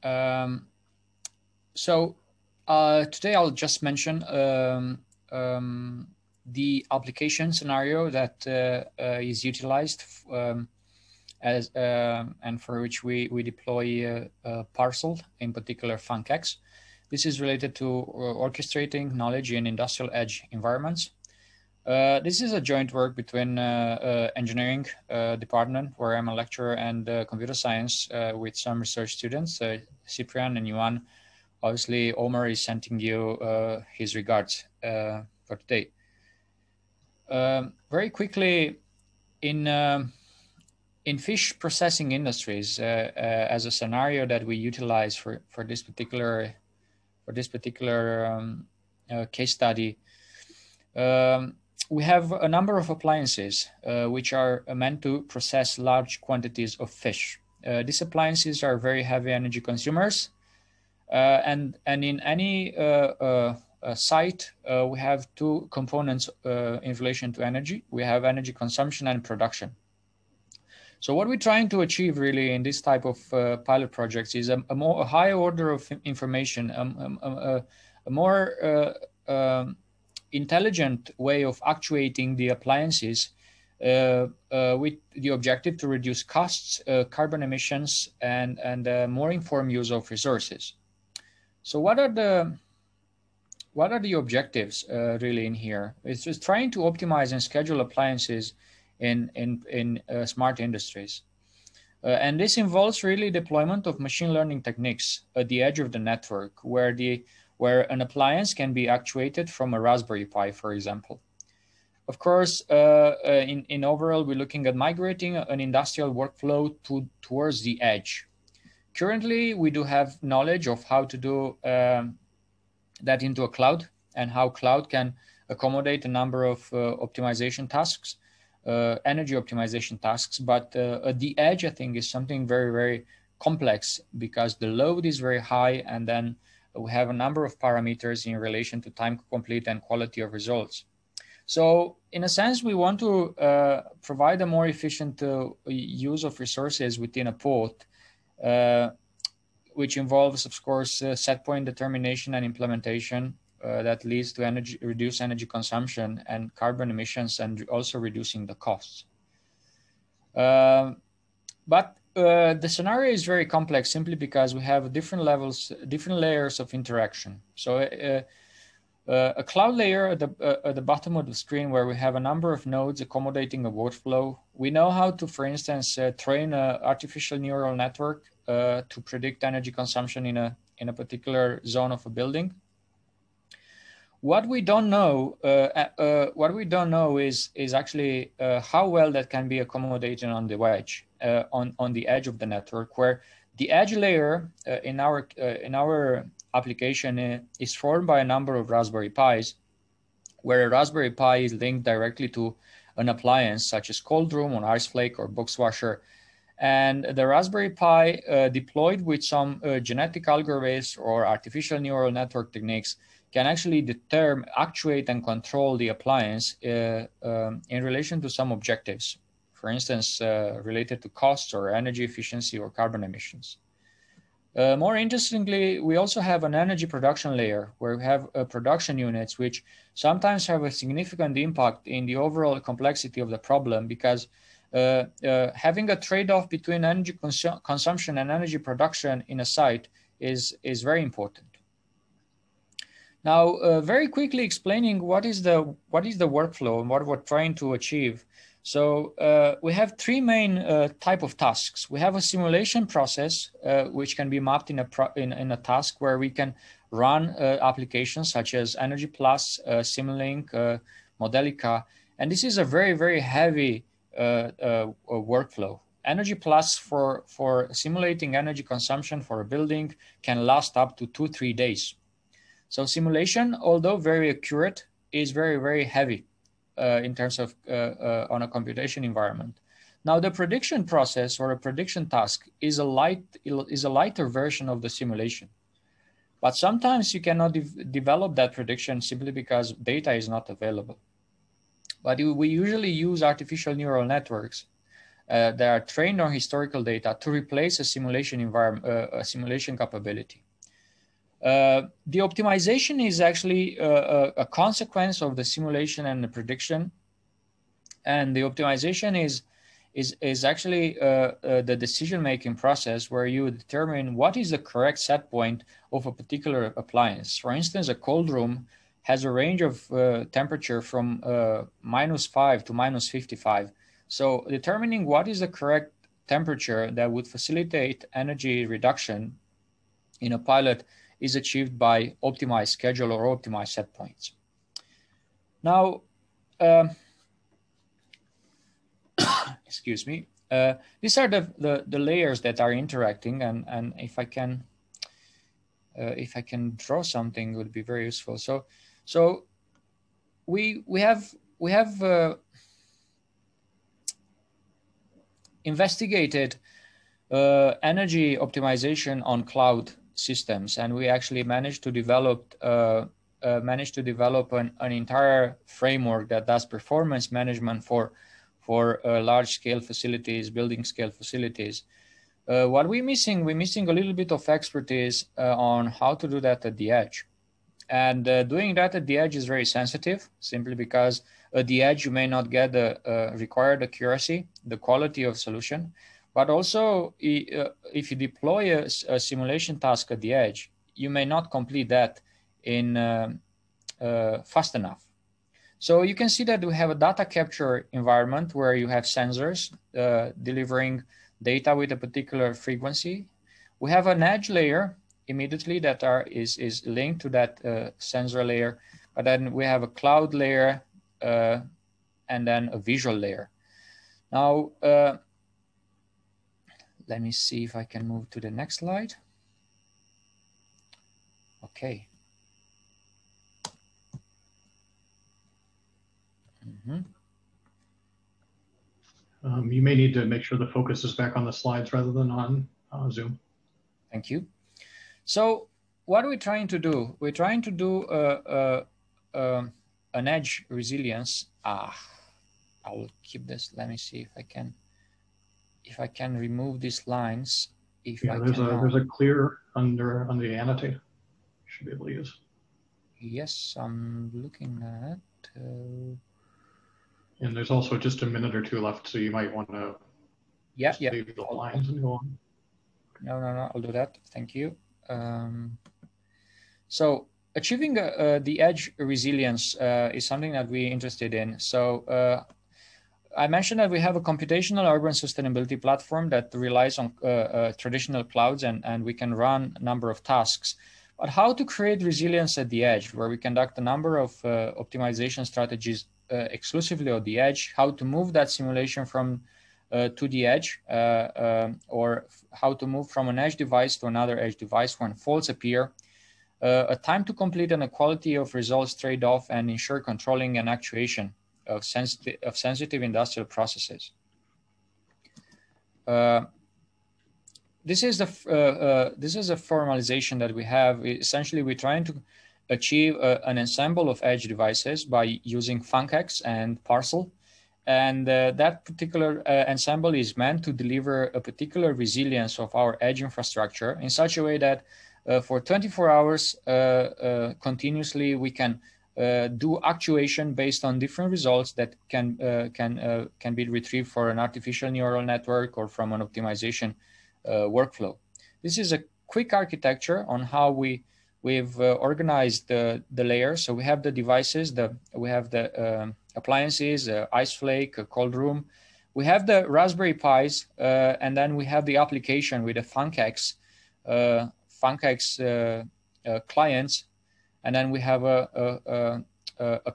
Um, so today I'll just mention the application scenario that is utilized as and for which we deploy Parcel, in particular FunkX. This is related to orchestrating knowledge in industrial edge environments. This is a joint work between engineering department, where I'm a lecturer, and computer science with some research students, Cyprian and Ioan. Obviously, Omar is sending you his regards for today. Very quickly, in fish processing industries, as a scenario that we utilize for this particular case study, we have a number of appliances which are meant to process large quantities of fish. These appliances are very heavy energy consumers, and in any site we have two components in relation to energy. We have energy consumption and production. So what we're trying to achieve really in this type of pilot projects is a higher order of information, a more intelligent way of actuating the appliances with the objective to reduce costs, carbon emissions, and more informed use of resources. So what are the objectives really in here? It's just trying to optimize and schedule appliances in smart industries. And this involves really deployment of machine learning techniques at the edge of the network, where an appliance can be actuated from a Raspberry Pi, for example. Of course, in overall, we're looking at migrating an industrial workflow towards the edge. Currently, we do have knowledge of how to do that into a cloud, and how cloud can accommodate a number of optimization tasks, energy optimization tasks. But at the edge, I think, is something very, very complex, because the load is very high, and then we have a number of parameters in relation to time to complete and quality of results. So in a sense, we want to provide a more efficient use of resources within a pod, which involves, of course, set point determination and implementation that leads to reduced energy consumption and carbon emissions, and also reducing the costs. But the scenario is very complex, simply because we have different layers of interaction. So a cloud layer at the bottom of the screen, where we have a number of nodes accommodating a workflow. We know how to, for instance, train an artificial neural network to predict energy consumption in a particular zone of a building. What we don't know, is actually how well that can be accommodated on the edge, on the edge of the network, where the edge layer in our application is formed by a number of Raspberry Pis, where a Raspberry Pi is linked directly to an appliance such as cold room or ice flake or box washer. And the Raspberry Pi deployed with some genetic algorithms or artificial neural network techniques can actually actuate and control the appliance in relation to some objectives, for instance, related to costs or energy efficiency or carbon emissions. More interestingly, we also have an energy production layer, where we have production units, which sometimes have a significant impact in the overall complexity of the problem, because having a trade-off between energy consumption and energy production in a site is very important. Now, very quickly explaining what is the workflow and what we're trying to achieve. So we have three main type of tasks. We have a simulation process, which can be mapped in a task, where we can run applications such as Energy Plus, Simulink, Modelica, and this is a very, very heavy workflow. Energy Plus for simulating energy consumption for a building can last up to 2-3 days. So simulation, although very accurate, is very, very heavy in terms of on a computation environment. Now, the prediction process or a prediction task is a lighter version of the simulation. But sometimes you cannot develop that prediction simply because data is not available. But we usually use artificial neural networks that are trained on historical data to replace a simulation environment, a simulation capability. The optimization is actually a consequence of the simulation and the prediction, and the optimization is actually the decision-making process where you determine what is the correct set point of a particular appliance. For instance, a cold room has a range of temperature from -5 to -55. So determining what is the correct temperature that would facilitate energy reduction in a pilot is achieved by optimized schedule or optimized set points. Now, excuse me, these are the layers that are interacting, and if I can draw something, it would be very useful. So we have investigated energy optimization on cloud systems, and we actually managed to develop an entire framework that does performance management for large-scale facilities, building-scale facilities. What we're missing a little bit of expertise on how to do that at the edge. And doing that at the edge is very sensitive, simply because at the edge you may not get the required accuracy, the quality of solution. But also, if you deploy a simulation task at the edge, you may not complete that in fast enough. So you can see that we have a data capture environment where you have sensors delivering data with a particular frequency. We have an edge layer immediately that is linked to that sensor layer, but then we have a cloud layer and then a visual layer. Now, let me see if I can move to the next slide. Okay. You may need to make sure the focus is back on the slides rather than on Zoom. Thank you. So what are we trying to do? We're trying to do an edge resilience. I will keep this. Let me see if I can remove these lines. There's a clear under the annotate. You should be able to use. Yes, I'm looking at. And there's also just a minute or two left, so you might want to leave the lines and go on. No, I'll do that. Thank you. So achieving the edge resilience is something that we're interested in. So I mentioned that we have a computational urban sustainability platform that relies on traditional clouds, and we can run a number of tasks. But how to create resilience at the edge, where we conduct a number of optimization strategies exclusively at the edge, how to move that simulation from to the edge, or how to move from an edge device to another edge device when faults appear, a time to complete and a quality of results trade-off, and ensure controlling and actuation of sensitive industrial processes. This is a formalization that we have. Essentially, we're trying to achieve an ensemble of edge devices by using FunkX and Parcel. And that particular ensemble is meant to deliver a particular resilience of our edge infrastructure in such a way that for 24 hours continuously we can do actuation based on different results that can be retrieved for an artificial neural network or from an optimization workflow. This is a quick architecture on how we've organized the layers. So we have the devices, we have the appliances, ice flake, a cold room. We have the Raspberry Pis, and then we have the application with the FunkX clients, and then we have a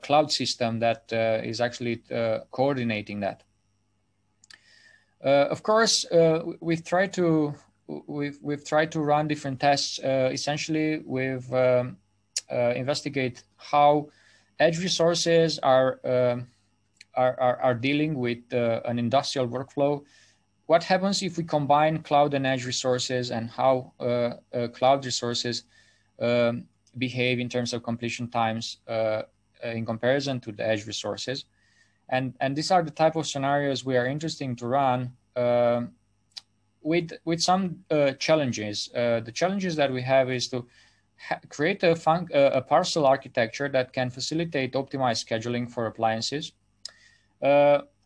cloud system that is actually coordinating that. Of course, we've tried to run different tests. Essentially, we've investigate how edge resources are dealing with an industrial workflow. What happens if we combine cloud and edge resources, and how cloud resources behave in terms of completion times in comparison to the edge resources. And these are the type of scenarios we are interested to run with some challenges. The challenges that we have is to create a parcel architecture that can facilitate optimized scheduling for appliances.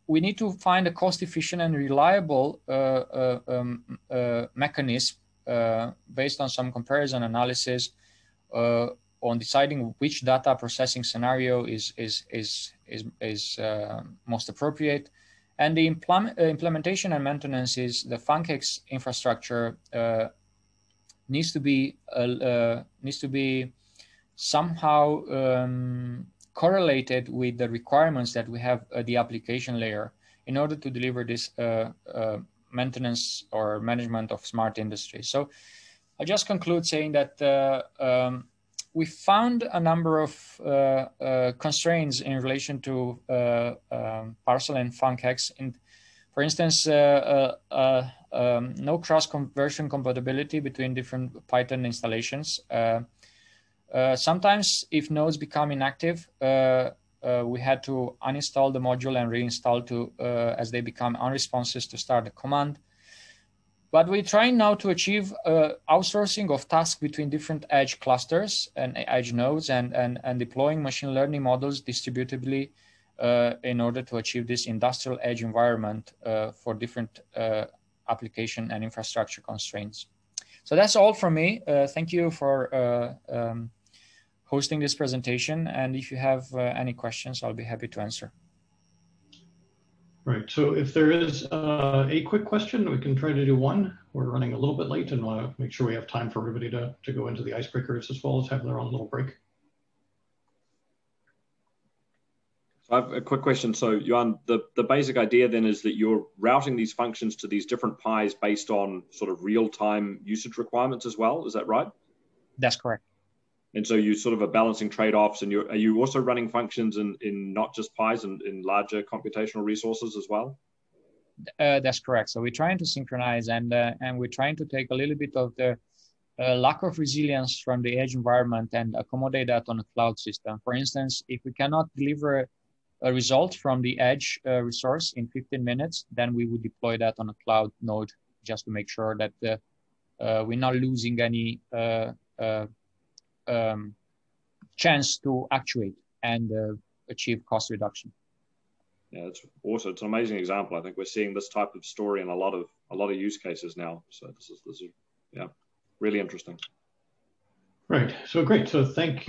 We need to find a cost-efficient and reliable mechanism based on some comparison analysis on deciding which data processing scenario is most appropriate. And the implementation and maintenance is the FunkX infrastructure needs to be somehow correlated with the requirements that we have at the application layer in order to deliver this maintenance or management of smart industry. So I'll just conclude saying that we found a number of constraints in relation to Parcel and FunkX. For instance, no cross-conversion compatibility between different Python installations. Sometimes, if nodes become inactive, we had to uninstall the module and reinstall as they become unresponsive to start the command. But we're trying now to achieve outsourcing of tasks between different edge clusters and edge nodes and deploying machine learning models distributively in order to achieve this industrial edge environment for different application and infrastructure constraints. So that's all from me. Thank you for hosting this presentation. And if you have any questions, I'll be happy to answer. Right, so if there is a quick question, we can try to do one. We're running a little bit late and want to make sure we have time for everybody to go into the icebreakers as well as have their own little break. So I have a quick question. So Ioan, the basic idea then is that you're routing these functions to these different pies based on sort of real-time usage requirements as well, is that right? That's correct. And so you sort of are balancing trade-offs, and are you also running functions in not just pies and in larger computational resources as well? That's correct. So we're trying to synchronize, and we're trying to take a little bit of the lack of resilience from the edge environment and accommodate that on a cloud system. For instance, if we cannot deliver a result from the edge resource in 15 minutes, then we would deploy that on a cloud node just to make sure that we're not losing any chance to actuate and achieve cost reduction. Yeah, it's awesome. It's an amazing example. I think we're seeing this type of story in a lot of use cases now. So this is yeah, really interesting. Right. So great. So thank